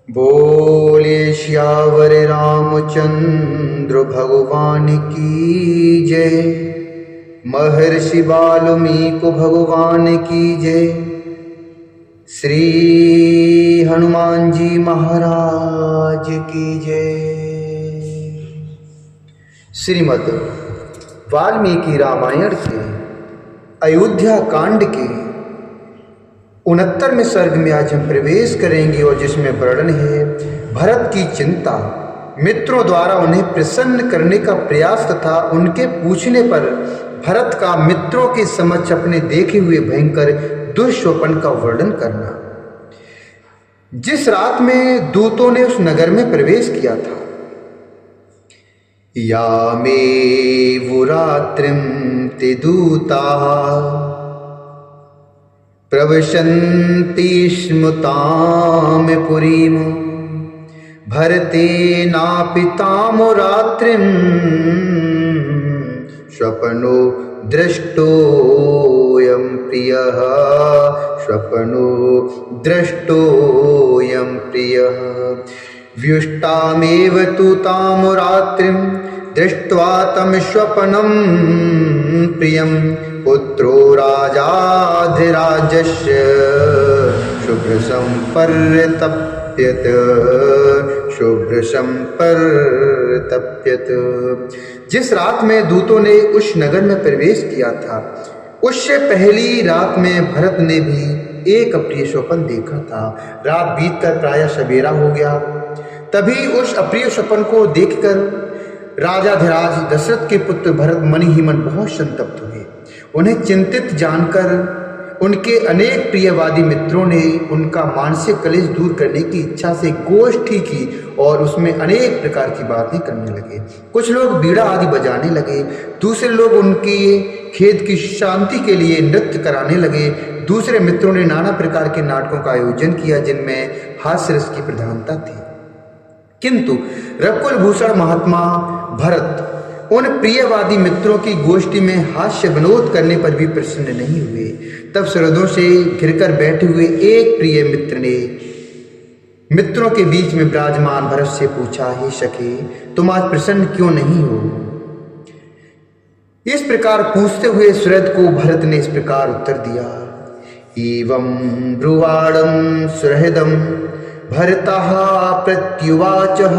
बोलिए श्यावर रामचंद्र भगवान की जय। महर्षि वाल्मीकि भगवान की जय। श्री हनुमान जी महाराज की जय। श्रीमद् वाल्मीकि रामायण के अयोध्या कांड के 69वें सर्ग में आज हम प्रवेश करेंगे और जिसमें वर्णन है भरत की चिंता, मित्रों द्वारा उन्हें प्रसन्न करने का प्रयास तथा उनके पूछने पर भरत का मित्रों के समक्ष अपने देखे हुए भयंकर दुष्स्वप्न का वर्णन करना। जिस रात में दूतों ने उस नगर में प्रवेश किया था, या मे रात्रिम ते दूता प्रविशन्ति स्म ताम पुरीम भरतेनापि तामो रात्रिम स्वप्नो दृष्टोऽयं प्रियः स्वप्नो दृष्टोऽयं प्रियः व्युष्टामेव तु तामो रात्रिं दृष्ट्वा तं स्वप्नं प्रियं पुत्रो राजाधिराजस्य शुभ्रसम्पर्तप्यत शुभ्रसम्पर्तप्यत। जिस रात में दूतों ने उस नगर में प्रवेश किया था, उससे पहली रात में भरत ने भी एक अप्रिय स्वप्न देखा था। रात बीतकर प्रायः सवेरा हो गया। तभी उस अप्रिय स्वप्न को देखकर राजाधिराज दशरथ के पुत्र भरत मन ही मन बहुत संतप्त हुए। उन्हें चिंतित जानकर उनके अनेक प्रियवादी मित्रों ने उनका मानसिक कलेश दूर करने की इच्छा से गोष्ठी की और उसमें अनेक प्रकार की बातें करने लगे। कुछ लोग बीड़ा आदि बजाने लगे, दूसरे लोग उनके खेद की शांति के लिए नृत्य कराने लगे। दूसरे मित्रों ने नाना प्रकार के नाटकों का आयोजन किया जिनमें हास्य रस की प्रधानता थी। किंतु रकुल भूषण महात्मा भरत उन प्रियवादी मित्रों की गोष्ठी में हास्य विनोद करने पर भी प्रसन्न नहीं हुए। तब सरहदों से घिरकर बैठे हुए एक प्रिय मित्र ने मित्रों के बीच में विराजमान भरत से पूछा, हे सखे, तुम आज प्रसन्न क्यों नहीं हो? इस प्रकार पूछते हुए सुहृद को भरत ने इस प्रकार उत्तर दिया, एवं ब्रुवाणं सुहृदं भरतः प्रत्युवाचः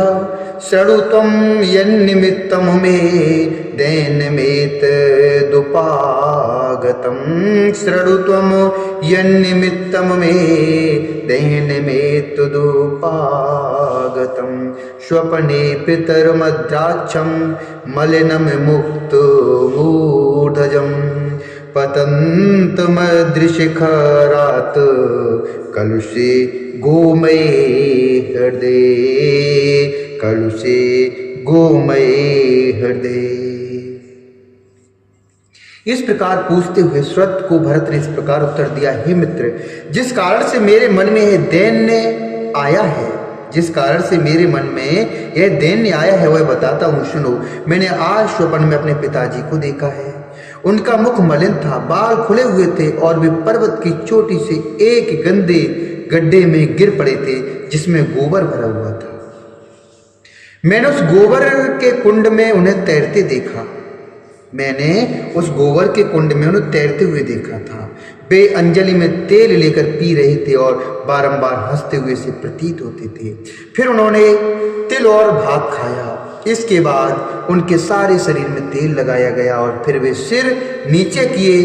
शृणुत्वं यन्निमित्तं मे दैन्यमेतदुपागतं शृणुत्वं यन्निमित्तं मे दैन्यमेतदुपागतं स्वप्ने पितरमद्राक्षं मलिनं मुक्तमूर्धजं पतन्तमदृशिखरात् कलुषे गोमये हृदय कलुषे गोमये हृदय। इस प्रकार पूछते हुए सुहृद को भरत ने इस प्रकार उत्तर दिया, हे मित्र, जिस कारण से मेरे मन में यह दैन्य आया है, जिस कारण से मेरे मन में यह दैन्य आया है वह बताता हूँ, सुनो। मैंने आज स्वप्न में अपने पिताजी को देखा है। उनका मुख मलिन था, बाल खुले हुए थे और वे पर्वत की चोटी से एक गंदे गड्ढे में गिर पड़े थे जिसमें गोबर भरा हुआ था। मैंने उस गोबर के कुंड में उन्हें तैरते देखा। मैंने उस गोबर के कुंड में उन्हें तैरते हुए देखा था। वे अंजलि में तेल लेकर पी रहे थे और बारंबार हंसते हुए से प्रतीत होते थे। फिर उन्होंने तिल और भात खाया। इसके बाद उनके सारे शरीर में तेल लगाया गया और फिर वे सिर नीचे किए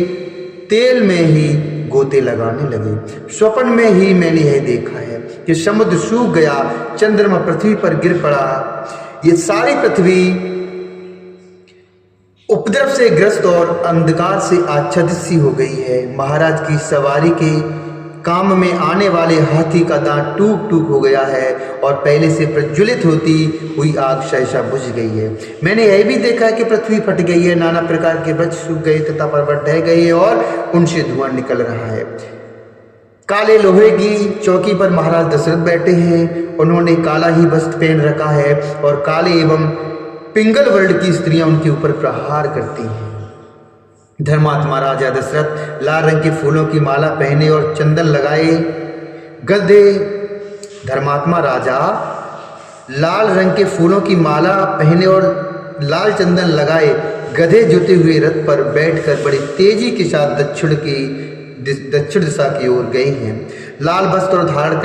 तेल में ही गोते लगाने लगे। स्वप्न में ही मैंने यह देखा है कि समुद्र सूख गया, चंद्रमा पृथ्वी पर गिर पड़ा। ये सारी पृथ्वी उपद्रव से ग्रस्त और अंधकार से आच्छादित सी हो गई है। महाराज की सवारी के काम में आने वाले हाथी का दांत टूक टूक हो गया है और पहले से प्रज्वलित होती हुई आग सहसा बुझ गई है। मैंने यह भी देखा है कि पृथ्वी फट गई है, नाना प्रकार के वृक्ष सूख गए तथा पर्वत ढह गए हैं और उनसे धुआं निकल रहा है। काले लोहे की चौकी पर महाराज दशरथ बैठे हैं। उन्होंने काला ही वस्त्र पहन रखा है और काले एवं पिंगल वर्ण की स्त्रियां उनके ऊपर प्रहार करती हैं। धर्मात्मा राजा दशरथ लाल रंग के फूलों की माला पहने और चंदन लगाए गधे धर्मात्मा राजा लाल रंग के फूलों की माला पहने और लाल चंदन लगाए गधे जुते हुए रथ पर बैठकर बड़ी तेजी के साथ दक्षिण दिशा की ओर गए हैं। लाल वस्त्र धारण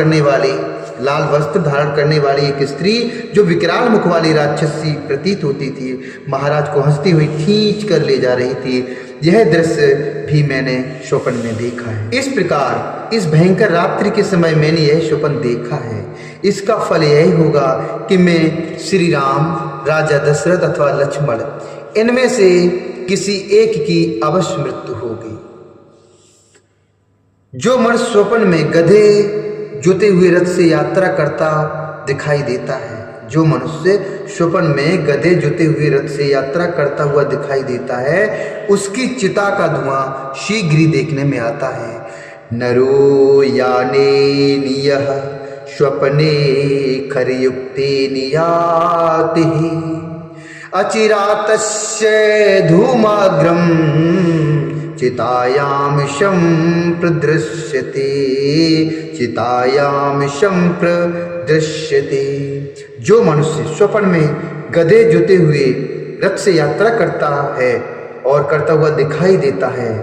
करने वाली एक स्त्री जो विकराल मुख वाली राक्षसी प्रतीत होती थी, महाराज को हंसती हुई खींच कर ले जा रही थी। यह दृश्य भी मैंने स्वप्न में देखा है। इस प्रकार इस भयंकर रात्रि के समय मैंने यह स्वप्न देखा है। इसका फल यही होगा कि मैं श्री राम, राजा दशरथ अथवा लक्ष्मण, इनमें से किसी एक की अवश्य मृत्यु होगी। जो मनुष्य स्वप्न में गधे जुते हुए रथ से यात्रा करता दिखाई देता है, जो मनुष्य स्वप्न में गधे जुते हुए रथ से यात्रा करता हुआ दिखाई देता है, उसकी चिता का धुआं शीघ्र ही देखने में आता है। नरो याने नियः स्वप्ने खरयुक्ते नियाति अचिरातस्य धूमाग्रम चितायाम शं प्रदृश्यते, चितायाम शं प्रदृश्यते। जो मनुष्य स्वप्न में गधे जुते हुए रथ से यात्रा करता है और करता हुआ दिखाई देता है,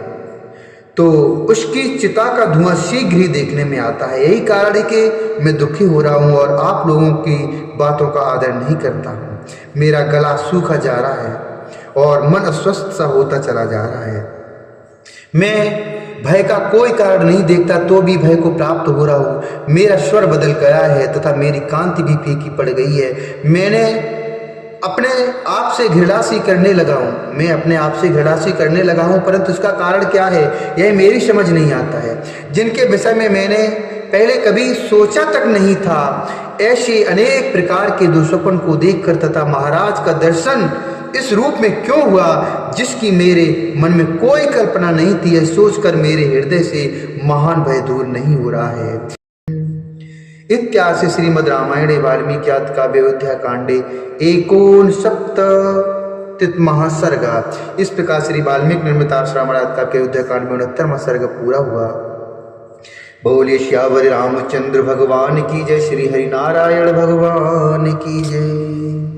तो उसकी चिता का धुआं शीघ्र ही देखने में आता है। यही कारण है कि मैं दुखी हो रहा हूँ और आप लोगों की बातों का आदर नहीं करता हूँ। मेरा गला सूखा जा रहा है और मन अस्वस्थ सा होता चला जा रहा है। मैं भय का कोई कारण नहीं देखता तो भी भय को प्राप्त हो रहा हूँ। मेरा स्वर बदल गया है तथा मेरी कांति भी फीकी पड़ गई है। मैंने अपने आप से घृणासी करने लगा हूँ, मैं अपने आप से घृणासी करने लगा हूँ, परंतु इसका कारण क्या है यह मेरी समझ नहीं आता है। जिनके विषय में मैंने पहले कभी सोचा तक नहीं था, ऐसे अनेक प्रकार के दुस्वप्न को देखकर तथा महाराज का दर्शन इस रूप में क्यों हुआ जिसकी मेरे मन में कोई कल्पना नहीं थी, यह सोचकर मेरे हृदय से महान भय दूर नहीं हो रहा है। इत्यादि श्रीमद् रामायणे वाल्मीकि आदि काव्ये अयोध्या कांडे 69 सर्गा। इस प्रकार श्री वाल्मीकि निर्मित रामायण आदि काव्य अयोध्या कांड में 69वां सर्ग पूरा हुआ। बोले श्यावर रामचंद्र भगवान की जय, श्री हरि नारायण भगवान की जय।